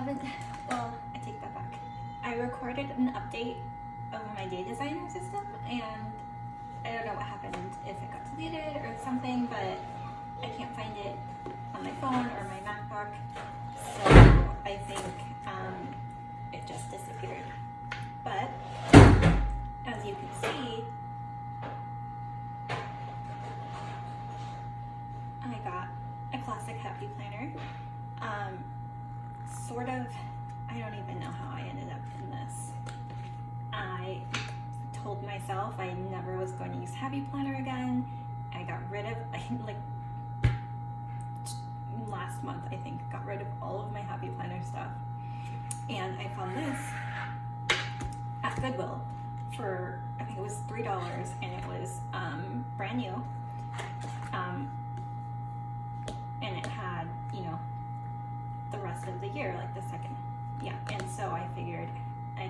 haven't, well, I take that back. I recorded an update of my day designer system, and I don't know what happened, if it got deleted or something, but I can't find it on my phone or my MacBook, so I think it just disappeared. But as you can see, I got a classic happy planner. Sort of, I don't even know how I ended up in this. I told myself I never was going to use Happy Planner again. I got rid of, like last month I think, got rid of all of my Happy Planner stuff. And I found this at Goodwill for, I think it was $3, and it was brand new. And it had, you know, the rest of the year, like the second, yeah. And so I figured I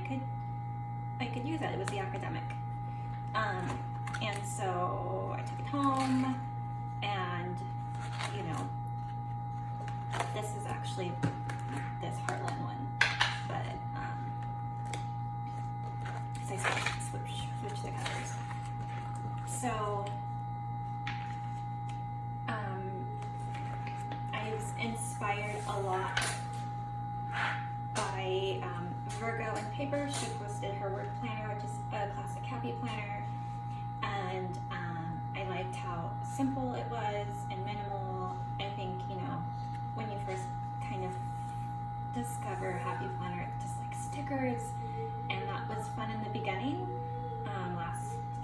could use it. It was the academic. And so I took it home, and you know, this is actually this Heartland one, but so I switch the colors. So I was inspired a lot by Virgo and Paper. She posted her work planner, which is a classic happy planner, and I liked how simple it was and minimal. I think, you know, when you first kind of discover Happy Planner, it's just like stickers, and that was fun in the beginning.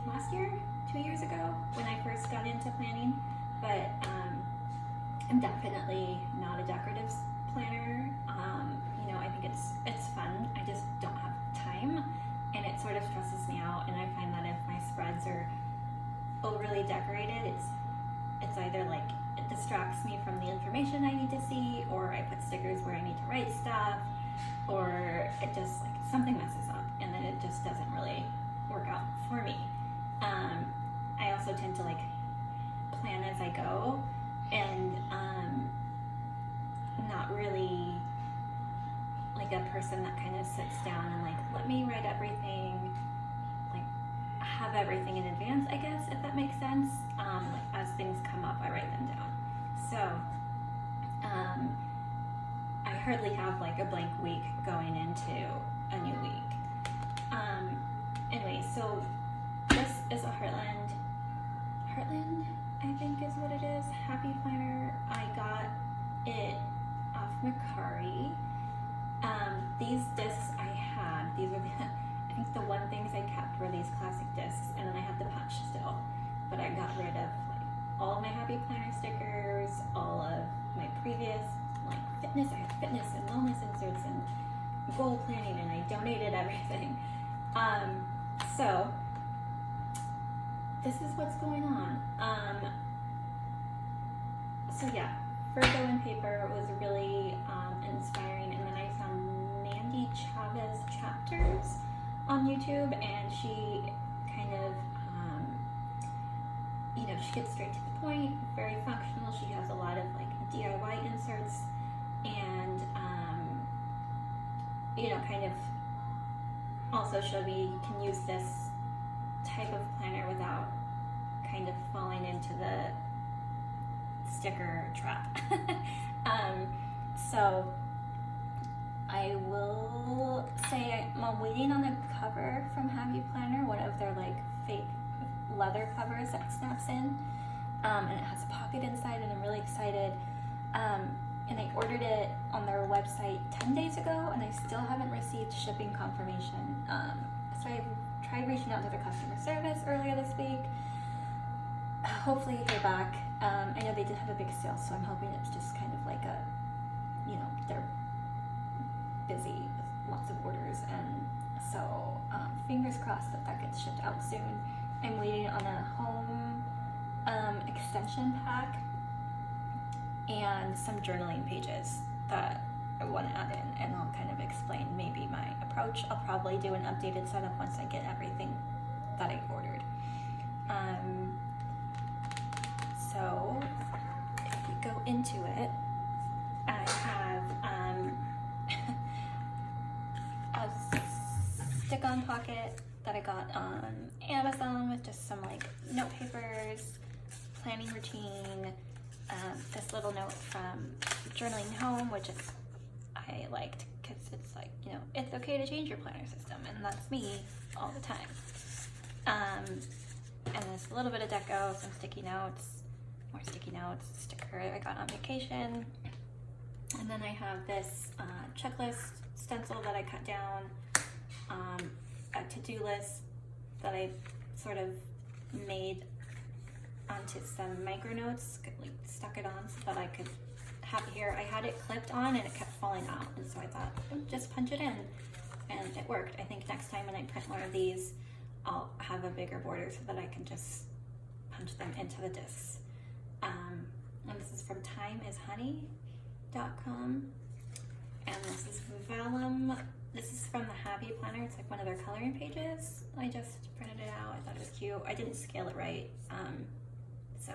Last year, 2 years ago, when I first got into planning, but I'm definitely not a decorative planner. You know, I think it's fun. I just don't have time, and it sort of stresses me out. And I find that if my spreads are overly decorated, it's either like it distracts me from the information I need to see, or I put stickers where I need to write stuff, or it just like something messes up, and then it just doesn't really work out for me. I also tend to like plan as I go, and not really like a person that kind of sits down and like, let me write everything, like have everything in advance, I guess, if that makes sense. Like as things come up, I write them down. So I hardly have like a blank week going into a new week. Anyway, so this is a Heartland, I think is what it is, Happy Planner. I got it off Mercari. These discs I had, these are I think the one things I kept were these classic discs, and then I had the punch still, but I got rid of like all of my Happy Planner stickers, all of my previous like fitness. I had fitness and wellness inserts and goal planning, and I donated everything. So this is what's going on. So yeah, Virgo and Paper was really inspiring, and then I found Mandy Chavez chapters on YouTube, and she kind of, you know, she gets straight to the point, very functional. She has a lot of like DIY inserts, and you know, kind of also showed me you can use this type of planner without kind of falling into the sticker trap. So I will say I'm waiting on a cover from Happy Planner, one of their like fake leather covers that snaps in, and it has a pocket inside, and I'm really excited. And I ordered it on their website 10 days ago, and I still haven't received shipping confirmation. So I tried reaching out to the customer service earlier this week. Hopefully hear back. I know they did have a big sale, so I'm hoping it's just kind of like a, you know, they're busy with lots of orders, and so fingers crossed that gets shipped out soon. I'm waiting on a home extension pack and some journaling pages that I want to add in, and I'll kind of explain maybe my approach. I'll probably do an updated setup once I get everything that I ordered. So if we go into it, I have nylon pocket that I got on Amazon with just some like note papers, planning routine, this little note from Journaling Home, which is I liked because it's like, you know, it's okay to change your planner system, and that's me all the time. And there's a little bit of deco, some sticky notes, more sticky notes, sticker I got on vacation. And then I have this checklist stencil that I cut down, a to-do list that I sort of made onto some micro notes, like stuck it on so that I could have it here. I had it clipped on and it kept falling out, and so I thought, oh, just punch it in, and it worked. I think next time when I print more of these, I'll have a bigger border so that I can just punch them into the discs. And this is from timeishoney.com, and this is vellum. This is from the Happy Planner. It's like one of their coloring pages. I just printed it out. I thought it was cute. I didn't scale it right, so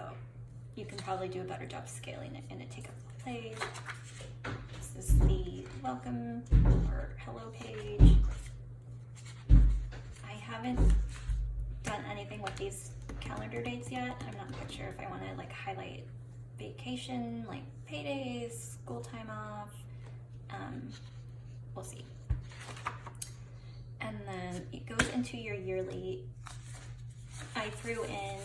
you can probably do a better job scaling it and it take up the page. This is the welcome or hello page. I haven't done anything with these calendar dates yet. I'm not quite sure if I want to like highlight vacation, like paydays, school time off. We'll see. And then it goes into your yearly. I threw in,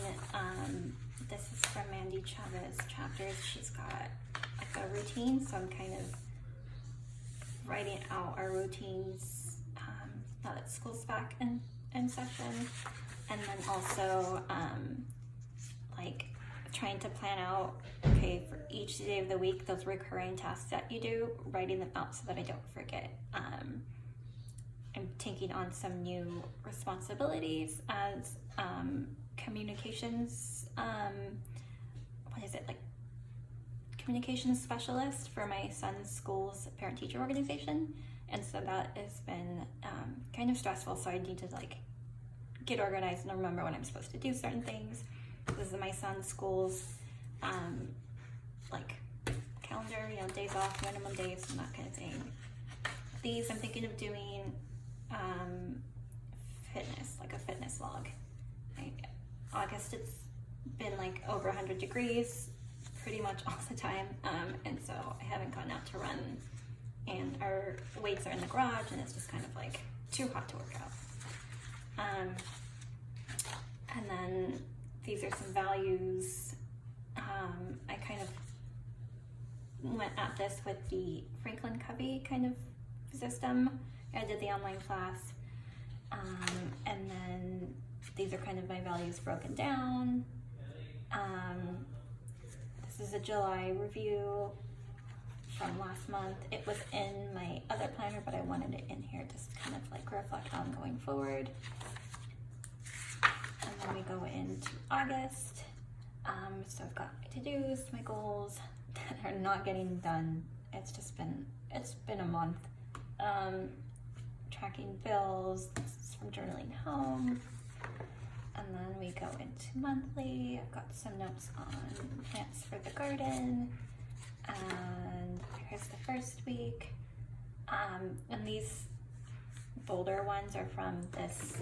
this is from Mandy Chavez Chapters. She's got like a routine, so I'm kind of writing out our routines now that school's back in session. And then also like trying to plan out, okay, for each day of the week, those recurring tasks that you do, writing them out so that I don't forget. I'm taking on some new responsibilities as communications, what is it, like communications specialist for my son's school's parent-teacher organization. And so that has been kind of stressful, so I need to like get organized and remember when I'm supposed to do certain things. This is my son's school's like calendar, you know, days off, minimum days, and that kind of thing. These I'm thinking of doing fitness, like a fitness log. August, it's been like over 100 degrees pretty much all the time, and so I haven't gone out to run, and our weights are in the garage, and it's just kind of like too hot to work out. And then these are some values. I kind of went at this with the Franklin Covey kind of system. I did the online class, and then these are kind of my values broken down. This is a July review from last month. It was in my other planner, but I wanted it in here just to kind of like reflect on going forward. And then we go into August. So I've got my to-dos, my goals that are not getting done. It's been a month. Tracking bills. This is from Journaling Home. And then we go into monthly. I've got some notes on plants for the garden. And here's the first week. And these bolder ones are from this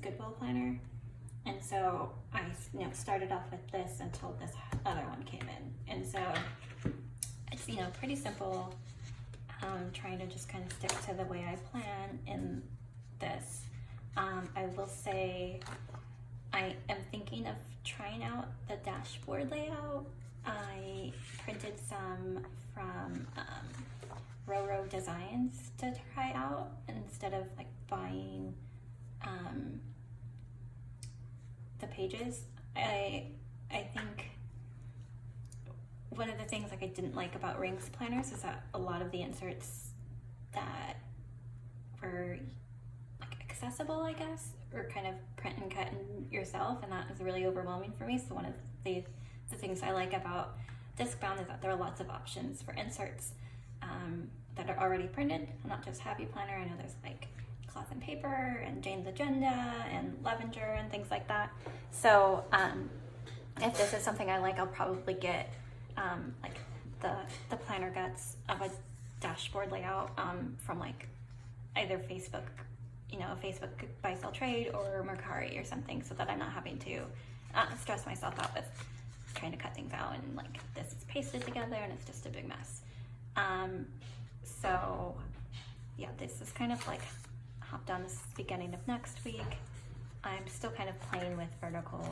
Goodwill planner. And so I started off with this until this other one came in. And so it's, pretty simple. Trying to just kind of stick to the way I plan in this. I will say I am thinking of trying out the dashboard layout. I printed some from Roro Designs to try out instead of like buying the pages. I think one of the things like I didn't like about Rings planners is that a lot of the inserts that were like accessible, I guess, or kind of print and cut in yourself, and that is really overwhelming for me. So one of the things I like about Discbound is that there are lots of options for inserts that are already printed, not just Happy Planner. I know there's like Cloth and Paper and Jane's Agenda and Levenger and things like that. So if this is something I like, I'll probably get like the planner guts of a dashboard layout from like either Facebook you know, Facebook buy sell trade or Mercari or something, so that I'm not having to stress myself out with trying to cut things out and like this is pasted together and it's just a big mess. So yeah, this is kind of like hopped on this beginning of next week. I'm still kind of playing with vertical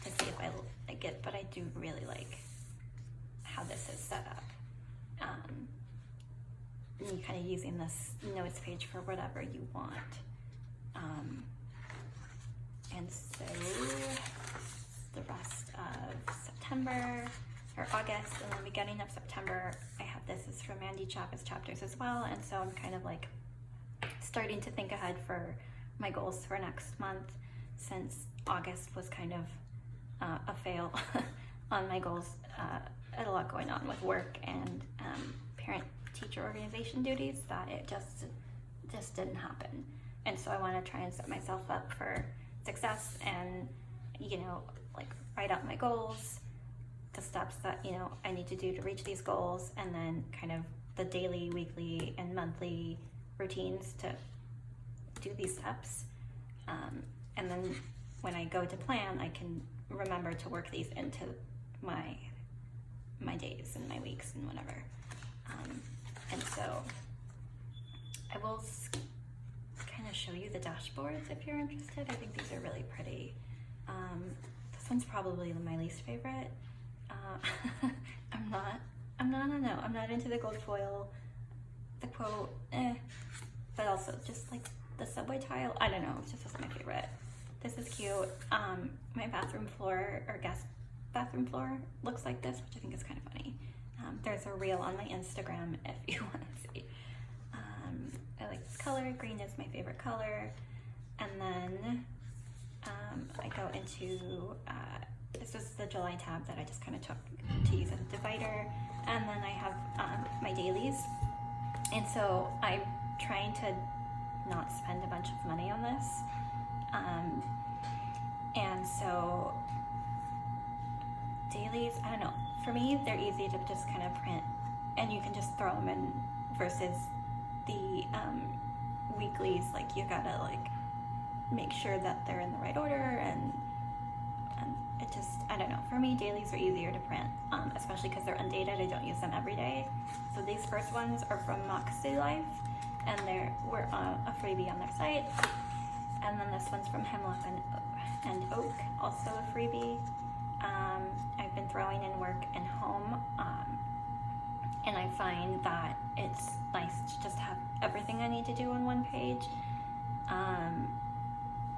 to see if I like it, but I do really like how this is set up. And you kind of using this notes page for whatever you want. And so the rest of September or August and the beginning of September, I have this is from Andy Chappas chapters as well. And so I'm kind of like starting to think ahead for my goals for next month, since August was kind of a fail on my goals. I had a lot going on with work and parent-teacher organization duties that it just didn't happen. And so I want to try and set myself up for success and, you know, like write out my goals, the steps that, you know, I need to do to reach these goals, and then kind of the daily, weekly, and monthly routines to do these steps. And then when I go to plan, I can remember to work these into my days and my weeks and whatever. And so I will kind of show you the dashboards if you're interested. I think these are really pretty. This one's probably my least favorite. I'm not into the gold foil, the quote, but also just like the subway tile. I don't know, it just wasn't my favorite. This is cute. My bathroom floor or guest bathroom floor looks like this, which I think is kind of funny. There's a reel on my Instagram if you want to see. I like this color. Green is my favorite color. And then I go into, this was the July tab that I just kind of took to use as a divider. And then I have my dailies. And so I'm trying to not spend a bunch of money on this. And so dailies, I don't know, for me they're easy to just kind of print and you can just throw them in, versus the weeklies, like you gotta like make sure that they're in the right order, and it just, I don't know, for me dailies are easier to print, especially because they're undated. I don't use them every day. So these first ones are from Moxie Life, and we're a freebie on their site. And then this one's from Hemlock and Oak, also a freebie. I've been throwing in work and home, and I find that it's nice to just have everything I need to do on one page,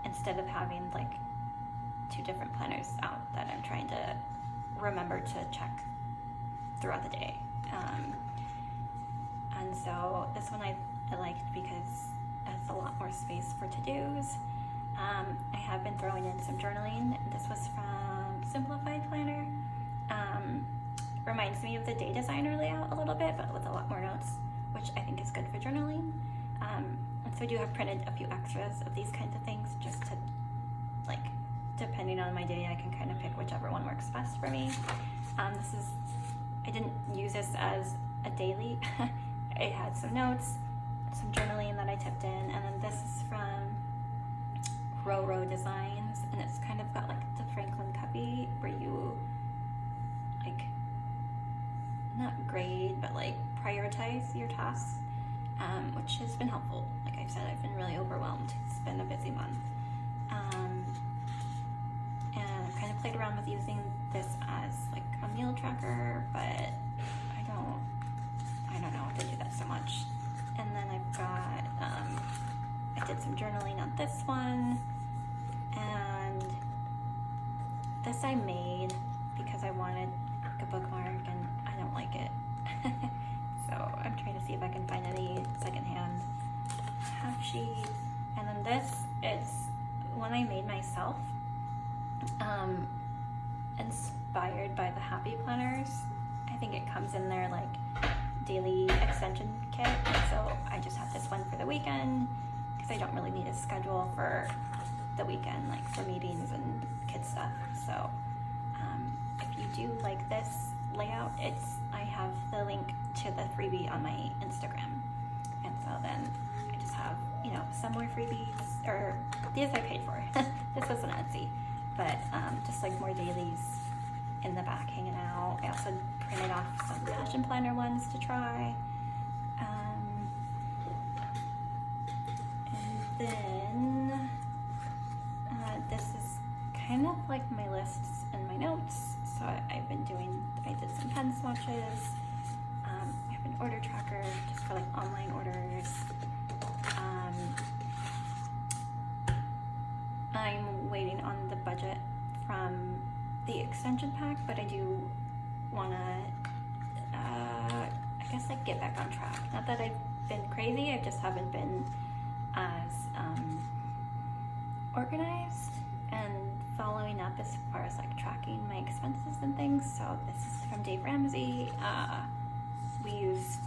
instead of having like 2 different planners out that I'm trying to remember to check throughout the day. And so this one I liked because it has a lot more space for to-dos. I have been throwing in some journaling. This was from Simplified Planner. Reminds me of the Day Designer layout a little bit, but with a lot more notes, which I think is good for journaling. And so I do have printed a few extras of these kinds of things, just to, like, depending on my day, I can kind of pick whichever one works best for me. I didn't use this as a daily. It had some notes, some journaling that I tipped in, and then this is from Row Designs, and it's kind of got like the Franklin Covey where you like not grade but like prioritize your tasks, which has been helpful. Like I've said, I've been really overwhelmed. It's been a busy month, and I've kind of played around with using this as like a meal tracker, but I don't know if I do that so much. And then I've got I did some journaling on this one, and this I made because I wanted a bookmark and I don't like it. So I'm trying to see if I can find any secondhand half sheet. And then this is one I made myself, inspired by the Happy Planners. I think it comes in their like daily extension kit, and so I just have this one for the weekend because I don't really need a schedule for the weekend, like for meetings and kid stuff. So if you do like this layout, I have the link to the freebie on my Instagram, and so then I just have know, some more freebies, or these I paid for. This was an Etsy, but just like more dailies in the back hanging out. I also printed off some passion planner ones to try. And then this is kind of like my lists and my notes. So I did some pen swatches. I have an order tracker just for like online orders. I'm waiting on the budget from the extension pack, but I do want to, I guess, like get back on track. Not that I've been crazy, I just haven't been as organized and following up as far as like tracking my expenses and things. So this is from Dave Ramsey. We used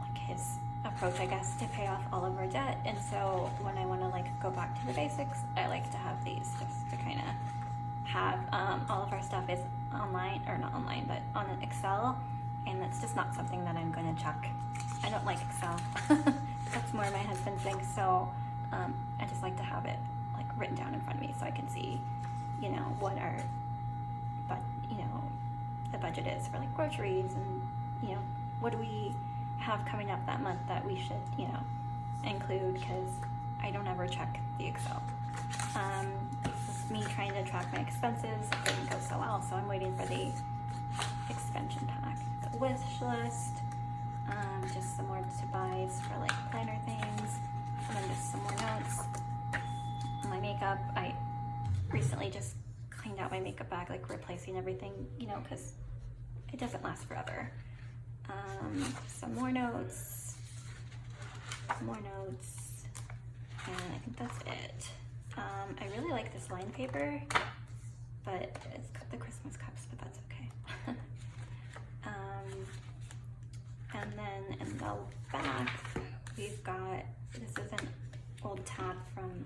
like his approach, I guess, to pay off all of our debt, and so when I want to like go back to the basics, I like to have these just to kind of have all of our stuff is online, or not online, but on an Excel, and it's just not something that I'm going to check. I don't like Excel. That's more my husband's thing, so I just like to have it like written down in front of me so I can see, you know, what our, but you know, the budget is for like groceries, and you know, what do we have coming up that month that we should, you know, include, because I don't ever check the Excel. This is me trying to track my expenses. It didn't go so well, so I'm waiting for the expansion pack. The wish list, just some more to buys for like planner things, and then just some more notes. My makeup, I recently just cleaned out my makeup bag, like replacing everything, you know, because it doesn't last forever. Some more notes, and I think that's it. I really like this line paper, but it's got the Christmas cups, but that's okay. And then in the back, we've got, this is an old tab from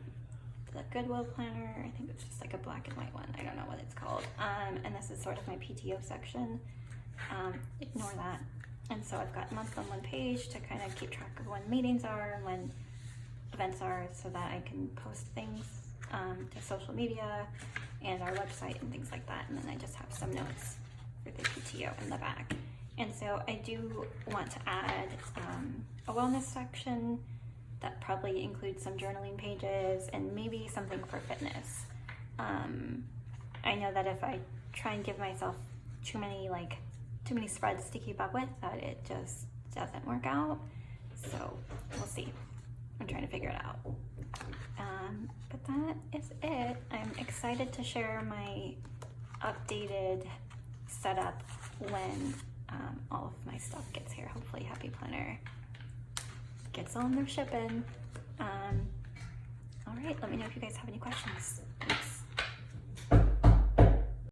the Goodwill planner. I think it's just like a black and white one. I don't know what it's called. And this is sort of my PTO section. Ignore that. And so I've got month on one page to kind of keep track of when meetings are and when events are, so that I can post things to social media and our website and things like that. And then I just have some notes for the PTO in the back. And so I do want to add a wellness section that probably includes some journaling pages and maybe something for fitness. I know that if I try and give myself too many spreads to keep up with, that it just doesn't work out. So we'll see. I'm trying to figure it out. But that is it. I'm excited to share my updated setup when all of my stuff gets here. Hopefully Happy Planner gets on their shipping. All right, let me know if you guys have any questions.